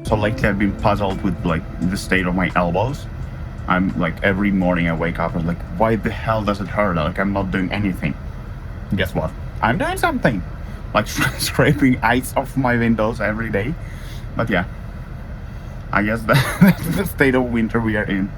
So lately I've been puzzled with like the state of my elbows. I'm like every morning I wake up and like, why the hell does it hurt? Like I'm not doing anything. Guess what? I'm doing something. Like scraping ice off my windows every day. But yeah, I guess that's the state of winter we are in.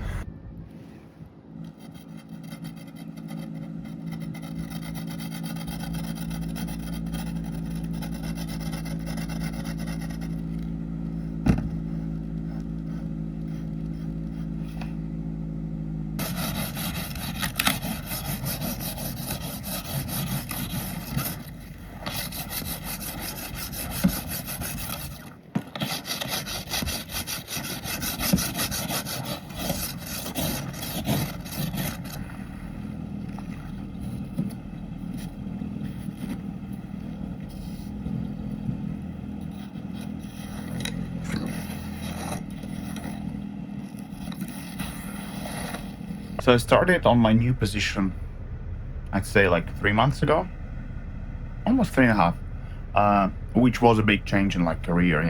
So I started on my new position, I'd say like 3 months ago, almost 3.5, which was a big change in like career,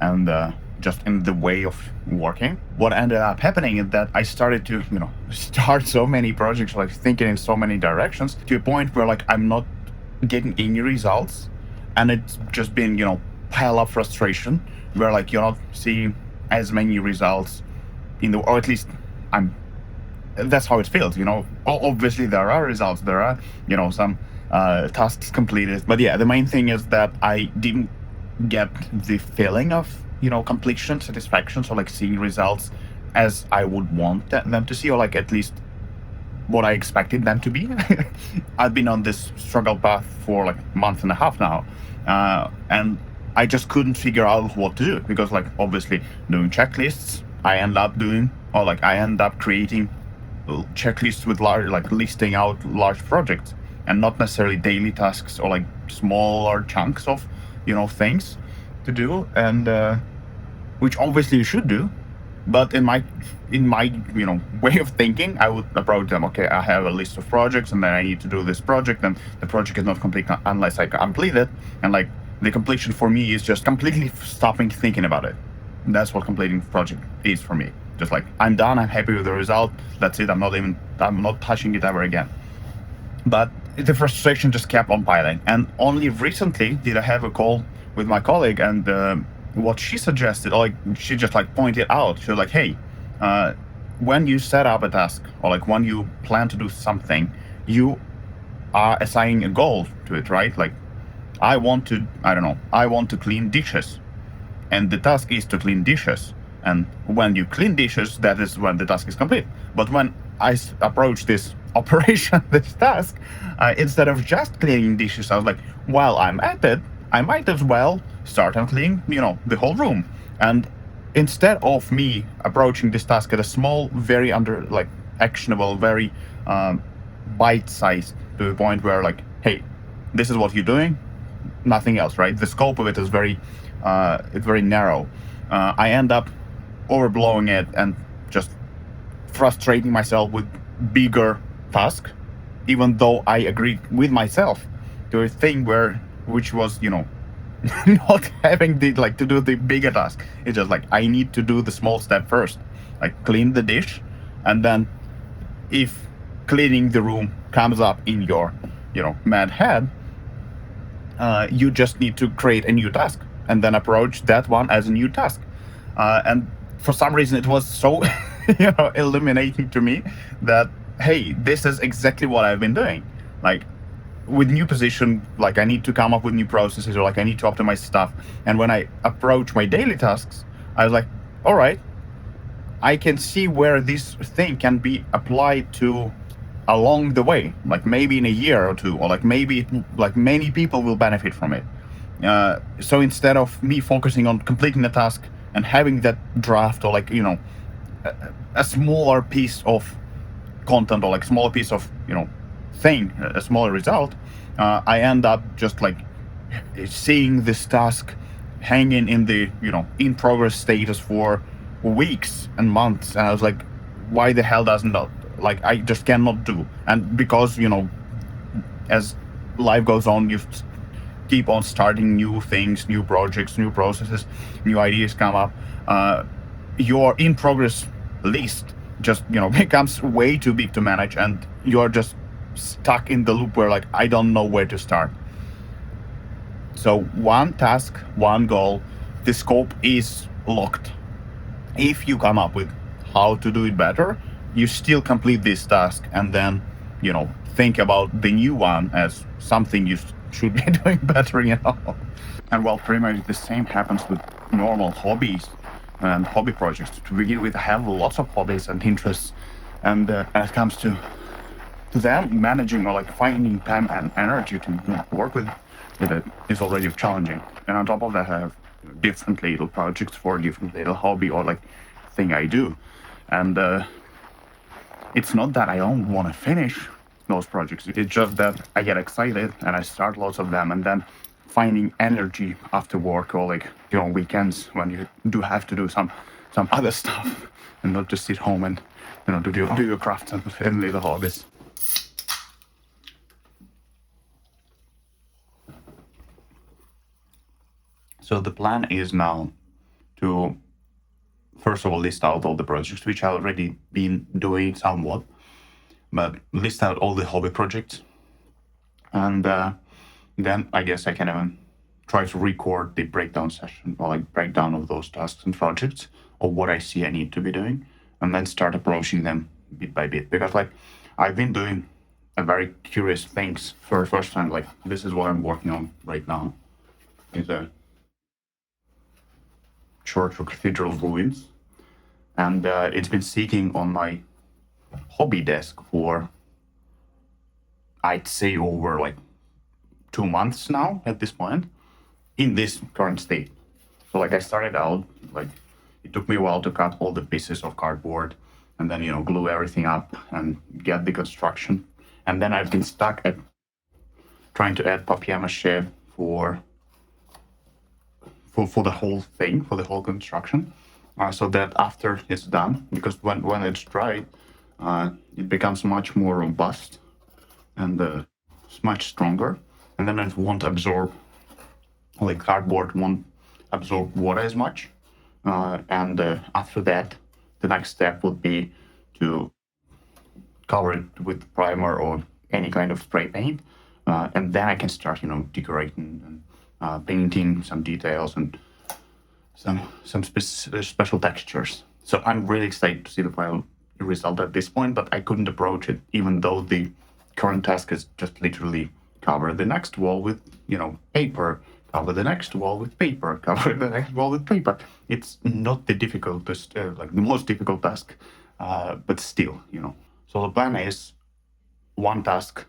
and just in the way of working. What ended up happening is that I started to, start so many projects, like thinking in so many directions to a point where like I'm not getting any results, and it's just been, pile up frustration where like you're not seeing as many results or at least I'm that's how it feels. Obviously there are results, there are some tasks completed, but yeah, the main thing is that I didn't get the feeling of completion, satisfaction, so like seeing results as I would want them to see, or like at least what I expected them to be. I've been on this struggle path for like a month and a half now, and I just couldn't figure out what to do, because like obviously doing checklists, I end up creating checklists with large, like listing out large projects, and not necessarily daily tasks or like smaller chunks of things to do, and which obviously you should do. But in my way of thinking, I would approach them, okay, I have a list of projects and then I need to do this project, and the project is not complete unless I complete it. And like the completion for me is just completely stopping thinking about it. That's what completing the project is for me. Just like, I'm done, I'm happy with the result, that's it, I'm not touching it ever again. But the frustration just kept on piling, and only recently did I have a call with my colleague, and what she suggested, or like she just like pointed out, she was like, hey, when you set up a task, or like when you plan to do something, you are assigning a goal to it, right? Like, I want to clean dishes, and the task is to clean dishes. And when you clean dishes, that is when the task is complete. But when I approach this operation, this task, instead of just cleaning dishes, I was like, while I'm at it, I might as well start and clean, the whole room. And instead of me approaching this task at a small, very actionable, very bite-sized, to the point where like, hey, this is what you're doing, nothing else, right? The scope of it is it's very narrow. I end up overblowing it and just frustrating myself with bigger task, even though I agreed with myself to a thing which was not having to do the bigger task. It's just like, I need to do the small step first, like clean the dish, and then if cleaning the room comes up in your mad head, you just need to create a new task and then approach that one as a new task. And for some reason it was so illuminating to me that, hey, this is exactly what I've been doing. Like, with new position, like I need to come up with new processes, or like I need to optimize stuff. And when I approach my daily tasks, I was like, all right, I can see where this thing can be applied to along the way, like maybe in a year or two, or like maybe like many people will benefit from it. So instead of me focusing on completing the task and having that draft, or like a smaller piece of content, or like smaller piece of thing, a smaller result, I end up just like seeing this task hanging in the in progress status for weeks and months, and I was like, why the hell doesn't that, like, I just cannot do. And because as life goes on, you keep on starting new things, new projects, new processes, new ideas come up, your in progress list just becomes way too big to manage, and you're just stuck in the loop where like I don't know where to start. So one task, one goal, the scope is locked. If you come up with how to do it better, you still complete this task and then think about the new one as something you should be doing better. And well, pretty much the same happens with normal hobbies and hobby projects. To begin with, I have lots of hobbies and interests, and when it comes to them, managing or like finding time and energy to work with it is already challenging. And on top of that, I have different little projects for different little hobby or like thing I do. And it's not that I don't want to finish those projects. It's just that I get excited and I start lots of them, and then finding energy after work or like weekends when you do have to do some other stuff and not just sit home and do your crafts and little hobbies. So the plan is now to first of all list out all the projects which I've already been doing somewhat, but list out all the hobby projects, and then I guess I can even try to record the breakdown session or like breakdown of those tasks and projects or what I see I need to be doing, and then start approaching them bit by bit, because like I've been doing a very curious things for the first time. Like this is what I'm working on right now, is a church or cathedral ruins, and it's been sitting on my hobby desk for I'd say over like 2 months now at this point, in this current state. So like I started out, like it took me a while to cut all the pieces of cardboard and then glue everything up and get the construction, and then I've been stuck at trying to add papier-mâché for the whole thing, for the whole construction, so that after it's done, because when it's dry, it becomes much more robust and it's much stronger, and then it won't absorb, like cardboard won't absorb water as much, and after that the next step would be to cover it with primer or any kind of spray paint, and then I can start decorating and painting some details and some special textures. So I'm really excited to see the final result at this point, but I couldn't approach it, even though the current task is just literally cover the next wall with paper, cover the next wall with paper, cover the next wall with paper. It's not the difficultest, like the most difficult task, but still. So the plan is one task,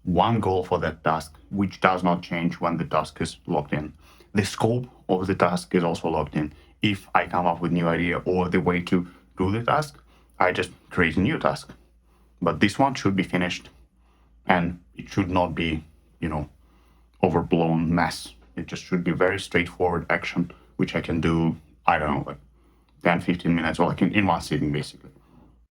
one goal for that task, which does not change when the task is locked in. The scope of the task is also locked in. If I come up with new idea or the way to do the task, I just create a new task. But this one should be finished, and it should not be, overblown mess. It just should be very straightforward action, which I can do, I don't know, like 10, 15 minutes, or like in one sitting, basically.